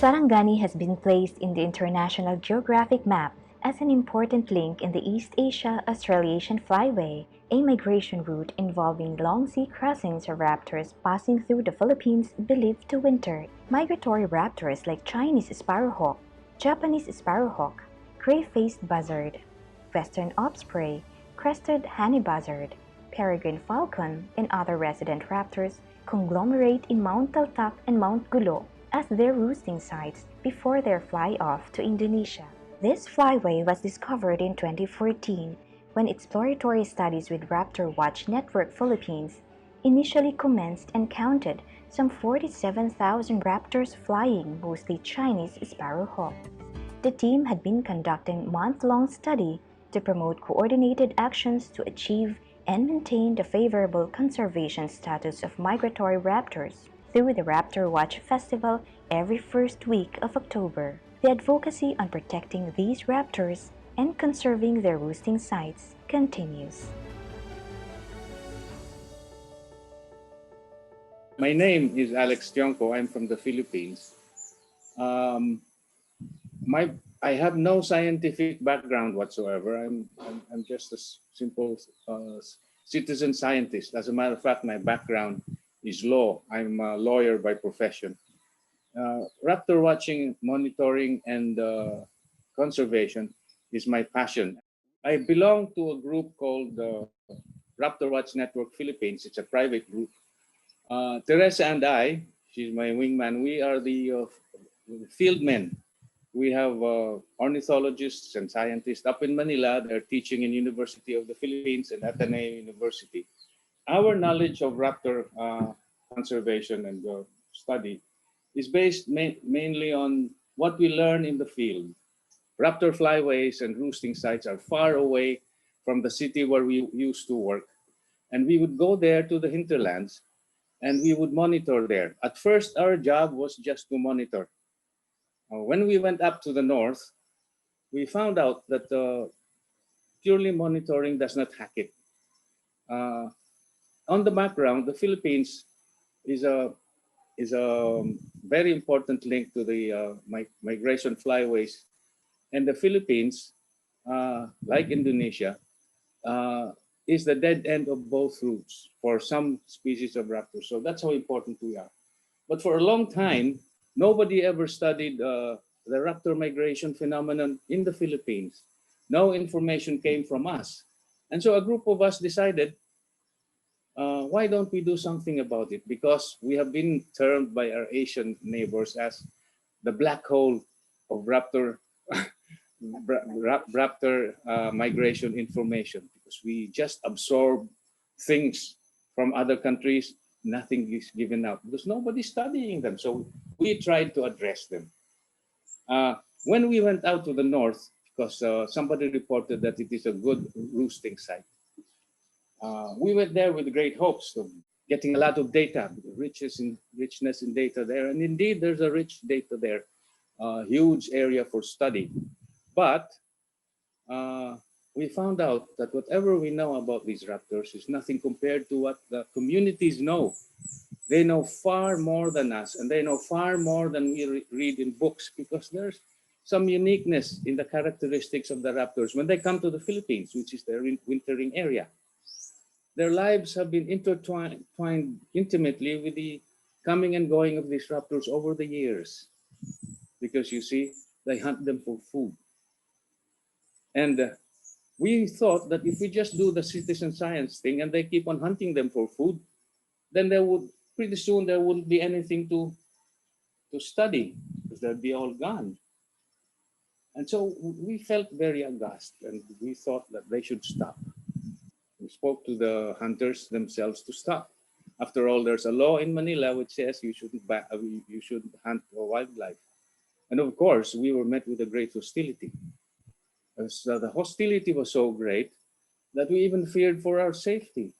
Sarangani has been placed in the International Geographic Map as an important link in the East Asia-Australasian Flyway, a migration route involving long sea crossings of raptors passing through the Philippines believed to winter. Migratory raptors like Chinese sparrowhawk, Japanese sparrowhawk, gray-faced buzzard, western osprey, crested honey buzzard, peregrine falcon, and other resident raptors conglomerate in Mount Taltap and Mount Gulo as their roosting sites before their fly-off to Indonesia. This flyway was discovered in 2014 when exploratory studies with Raptor Watch Network Philippines initially commenced and counted some 47,000 raptors flying, mostly Chinese sparrowhawks. The team had been conducting a month-long study to promote coordinated actions to achieve and maintain the favorable conservation status of migratory raptors through the Raptor Watch Festival every first week of October. The advocacy on protecting these raptors and conserving their roosting sites continues. My name is Alex Tionco. I'm from the Philippines. I have no scientific background whatsoever. I'm just a simple citizen scientist. As a matter of fact, my background is law. I'm a lawyer by profession. Raptor watching, monitoring, and conservation is my passion. I belong to a group called Raptor Watch Network Philippines. It's a private group. Teresa and I, she's my wingman, we are the field men. We have ornithologists and scientists up in Manila. They're teaching in University of the Philippines and Ateneo University. Our knowledge of raptor conservation and study is based mainly on what we learn in the field. Raptor flyways and roosting sites are far away from the city where we used to work. And we would go there to the hinterlands and we would monitor there. At first, our job was just to monitor. When we went up to the north, we found out that purely monitoring does not hack it. On the background, the Philippines is a very important link to the migration flyways. And the Philippines, like Indonesia, is the dead end of both routes for some species of raptors. So that's how important we are. But for a long time, nobody ever studied the raptor migration phenomenon in the Philippines. No information came from us. And so a group of us decided, why don't we do something about it? Because we have been termed by our Asian neighbors as the black hole of raptor migration information, because we just absorb things from other countries. Nothing is given out because nobody's studying them. So we tried to address them. When we went out to the north, because somebody reported that it is a good roosting site, we went there with great hopes of getting a lot of data, richness in data there. And indeed, there's a rich data there, huge area for study. But we found out that whatever we know about these raptors is nothing compared to what the communities know. They know far more than us, and they know far more than we read in books, because there's some uniqueness in the characteristics of the raptors when they come to the Philippines, which is their wintering area. Their lives have been intertwined intimately with the coming and going of these raptors over the years, because you see, they hunt them for food. And we thought that if we just do the citizen science thing and they keep on hunting them for food, then pretty soon there wouldn't be anything to study, because they'd be all gone. And so we felt very aghast, and we thought that they should stop. We spoke to the hunters themselves to stop. After all, there's a law in Manila which says you shouldn't hunt wildlife. And of course, we were met with a great hostility. So the hostility was so great that we even feared for our safety.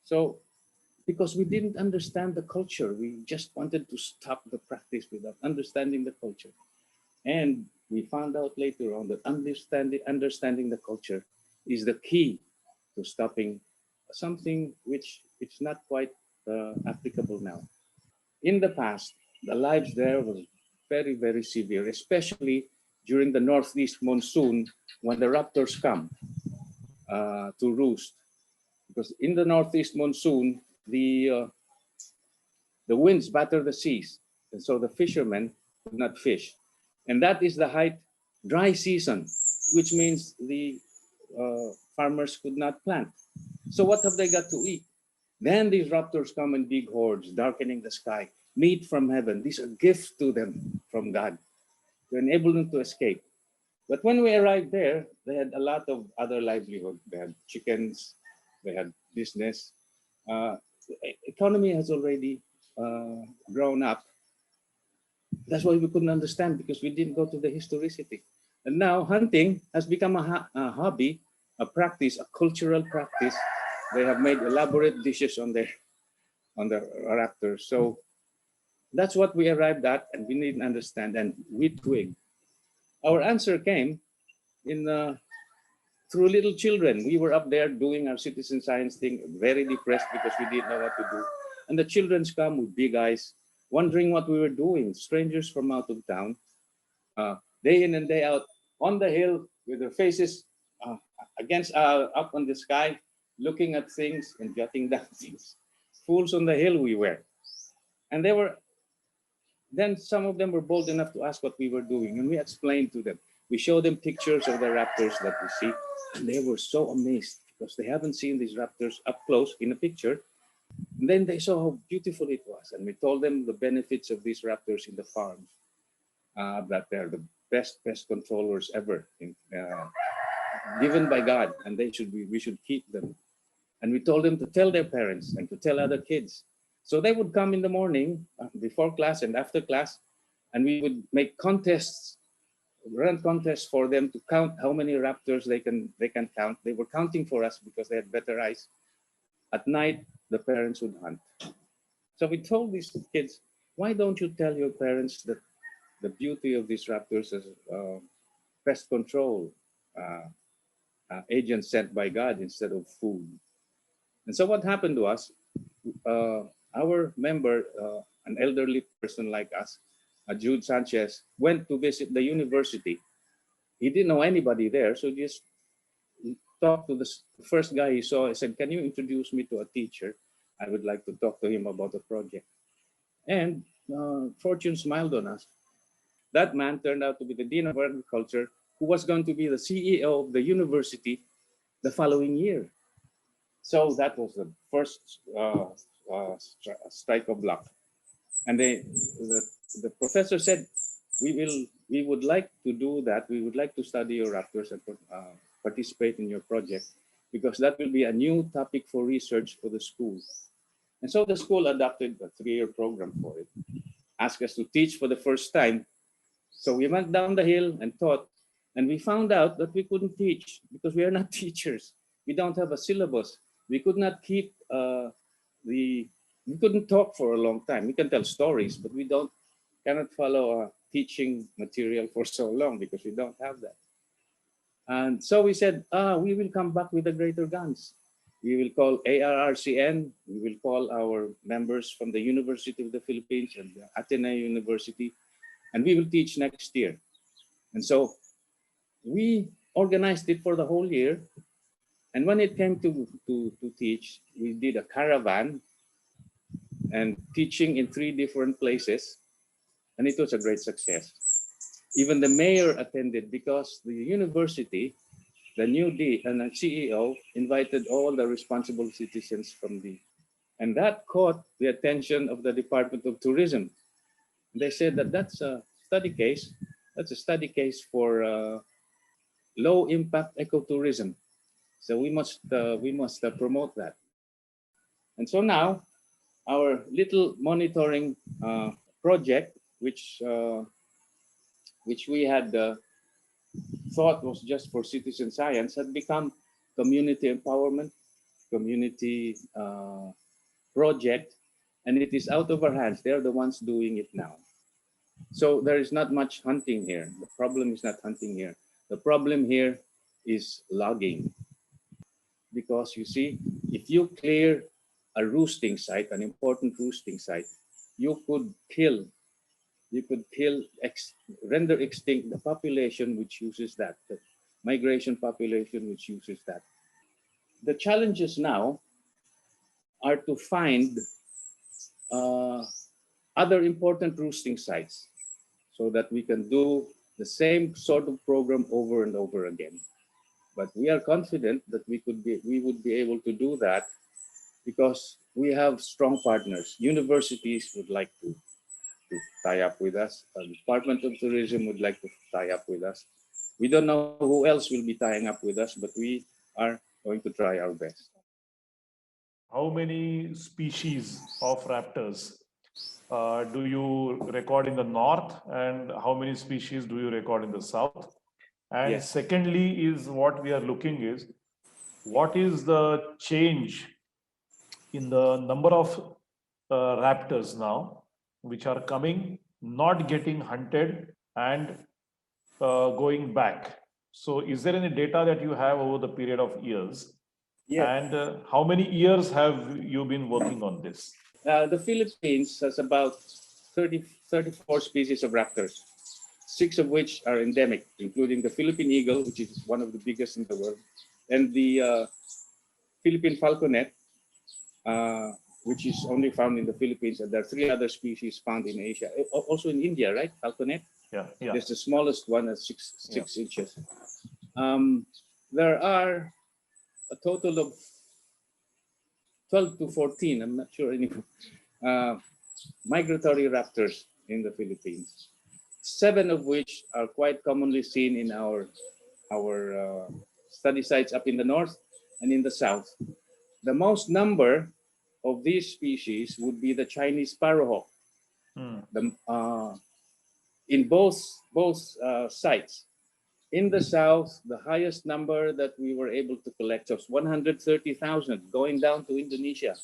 So, because we didn't understand the culture, we just wanted to stop the practice without understanding the culture. And we found out later on that understanding the culture is the key to stopping something which it's not quite applicable now. In the past, the lives there was very, very severe, especially during the northeast monsoon when the raptors come to roost. Because in the northeast monsoon, the winds batter the seas, and so the fishermen could not fish. And that is the height dry season, which means the farmers could not plant. So what have they got to eat? Then these raptors come in big hordes, darkening the sky, meat from heaven. These are gifts to them from God to enable them to escape. But when we arrived there, they had a lot of other livelihood. They had chickens, they had business. The economy has already grown up. That's why we couldn't understand, because we didn't go to the historicity. And now hunting has become a hobby, a practice, a cultural practice. They have made elaborate dishes on the raptors. So that's what we arrived at, and we didn't understand, and we twigged. Our answer came in through little children. We were up there doing our citizen science thing, very depressed because we didn't know what to do. And the children's come with big eyes, wondering what we were doing. Strangers from out of town, day in and day out, on the hill with their faces against up on the sky, looking at things and jotting down things. Fools on the hill we were. And they were, then some of them were bold enough to ask what we were doing, and we explained to them. We showed them pictures of the raptors that we see, and they were so amazed because they haven't seen these raptors up close in a picture. And then they saw how beautiful it was, and we told them the benefits of these raptors in the farms, that they're the best pest controllers ever, given by God, and we should keep them. And we told them to tell their parents and to tell other kids. So they would come in the morning before class and after class, and we would make contests, run contests for them to count how many raptors they can count. They were counting for us because they had better eyes. At night, the parents would hunt. So we told these kids, why don't you tell your parents that the beauty of these raptors is pest control agents sent by God instead of food? And so what happened to us, our member, an elderly person like us, Jude Sanchez, went to visit the university. He didn't know anybody there, so just talked to the first guy he saw. He said, can you introduce me to a teacher? I would like to talk to him about a project. And fortune smiled on us. That man turned out to be the Dean of Agriculture, who was going to be the CEO of the university the following year. So that was the first strike of luck. And the professor said, we would like to do that. We would like to study your raptors and participate in your project, because that will be a new topic for research for the school. And so the school adopted a 3-year program for it, asked us to teach for the first time. So we went down the hill and taught, and we found out that we couldn't teach because we are not teachers. We don't have a syllabus. We could not keep we couldn't talk for a long time. We can tell stories, but we cannot follow a teaching material for so long because we don't have that. And so we said, we will come back with the greater guns. We will call ARRCN. We will call our members from the University of the Philippines and the Ateneo University, and we will teach next year. And so we organized it for the whole year. And when it came to teach, we did a caravan and teaching in 3 different places. And it was a great success. Even the mayor attended because the university, the new dean and the CEO invited all the responsible citizens from and that caught the attention of the Department of Tourism. They said that that's a study case. That's a study case for low impact ecotourism. So we must promote that. And so now our little monitoring project, which we had thought was just for citizen science, had become community empowerment, community project, and it is out of our hands. They're the ones doing it now. So there is not much hunting here. The problem is not hunting here. The problem here is logging. Because you see, if you clear a roosting site, an important roosting site, you could kill you could render extinct the population which uses that, the migration population which uses that. The challenges now are to find uh, other important roosting sites so that we can do the same sort of program over and over again. But we are confident that we would be able to do that because we have strong partners. Universities would like to tie up with us. The Department of Tourism would like to tie up with us. We don't know who else will be tying up with us, but we are going to try our best. How many species of raptors do you record in the north, and how many species do you record in the south? And Yes. secondly, is what we are looking is what is the change in the number of raptors now, which are coming, not getting hunted, and going back. So, is there any data that you have over the period of years? Yeah. And how many years have you been working on this? The Philippines has about 34 species of raptors, 6 of which are endemic, including the Philippine eagle, which is one of the biggest in the world, and the Philippine falconet, which is only found in the Philippines. And there are 3 other species found in Asia, also in India, right? Falconet. Yeah, yeah. There's the smallest one at 6 inches. There are a total of 12 to 14, I'm not sure anymore, migratory raptors in the Philippines. 7 of which are quite commonly seen in our study sites up in the north and in the south. The most number of these species would be the Chinese sparrowhawk. In both sites. In the south, the highest number that we were able to collect was 130,000, going down to Indonesia,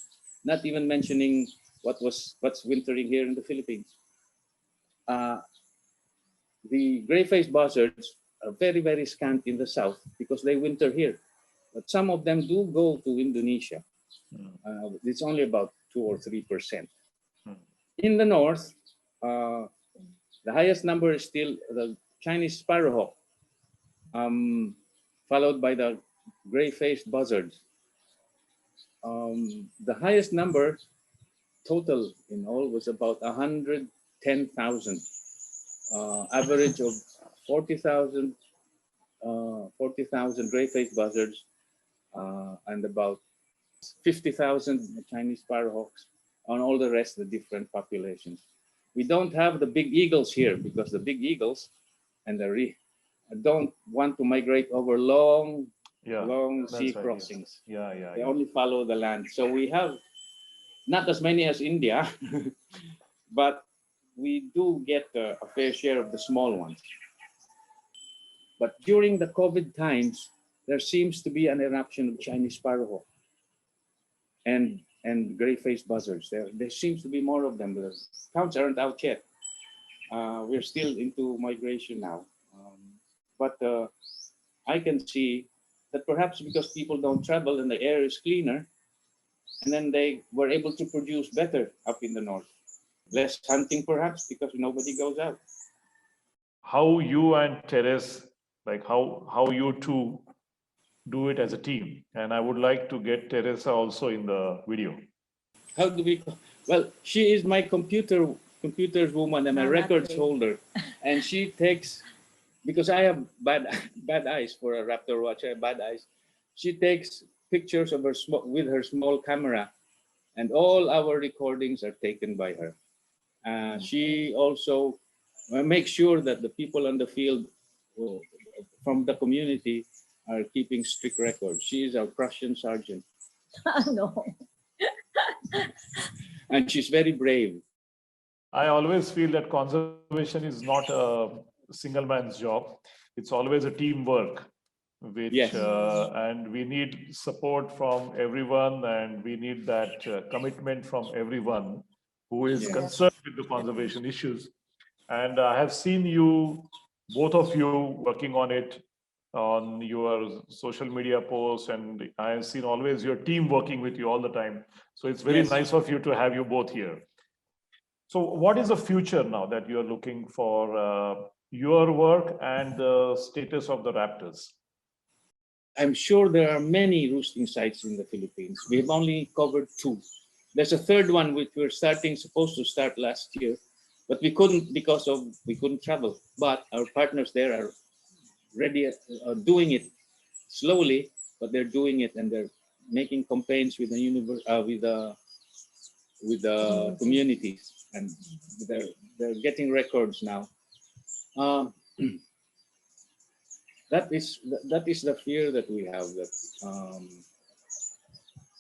not even mentioning what's wintering here in the Philippines. The gray-faced buzzards are very, very scant in the south because they winter here. But some of them do go to Indonesia. It's only about 2 or 3%. In the north, the highest number is still the Chinese sparrowhawk, followed by the gray-faced buzzards. The highest number total in all was about 110,000, average of 40,000 gray-faced buzzards, and about 50,000 Chinese sparrowhawks on all the rest of the different populations. We don't have the big eagles here because the big eagles and don't want to migrate over long sea crossings. They only follow the land. So we have not as many as India, but we do get a fair share of the small ones. But during the COVID times, there seems to be an eruption of Chinese sparrowhawk and gray-faced buzzards. There seems to be more of them. The counts aren't out yet. We're still into migration now. But I can see that perhaps because people don't travel and the air is cleaner, and then they were able to produce better up in the north. Less hunting perhaps because nobody goes out. How you and Teres, like how you two do it as a team. And I would like to get Teresa also in the video. How do we? Well, she is my computers woman and my records holder, and she takes, because I have bad eyes for a Raptor watch. I have bad eyes. She takes pictures of her with her small camera, and all our recordings are taken by her. She also makes sure that the people on the field from the community are keeping strict records. She is our Prussian sergeant. No. And she's very brave. I always feel that conservation is not a single man's job. It's always a teamwork, which Yes. And we need support from everyone, and we need that commitment from everyone who is concerned with the conservation issues. And I have seen you, both of you, working on it on your social media posts, and I have seen always your team working with you all the time. So it's very nice of you to have you both here. So what is the future now that you're looking for your work and the status of the raptors? I'm sure there are many roosting sites in the Philippines. We've only covered 2. There's a third one which we're supposed to start last year, but we couldn't because we couldn't travel. But our partners there are ready, doing it slowly, but they're doing it, and they're making campaigns with the communities, and they're getting records now. Um, that is the fear that we have, that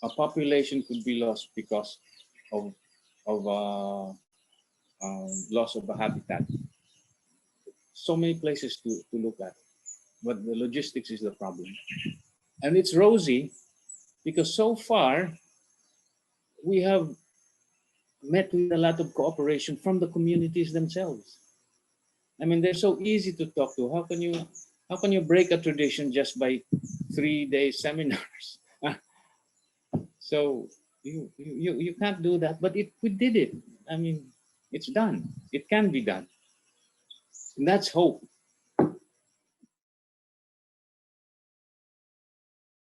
a population could be lost because of loss of a habitat. So many places to look at, but the logistics is the problem. And it's rosy because so far we have met with a lot of cooperation from the communities themselves. I mean, they're so easy to talk to. How can you break a tradition just by 3-day seminars? So you can't do that, but we did it. I mean, it's done. It can be done. And that's hope.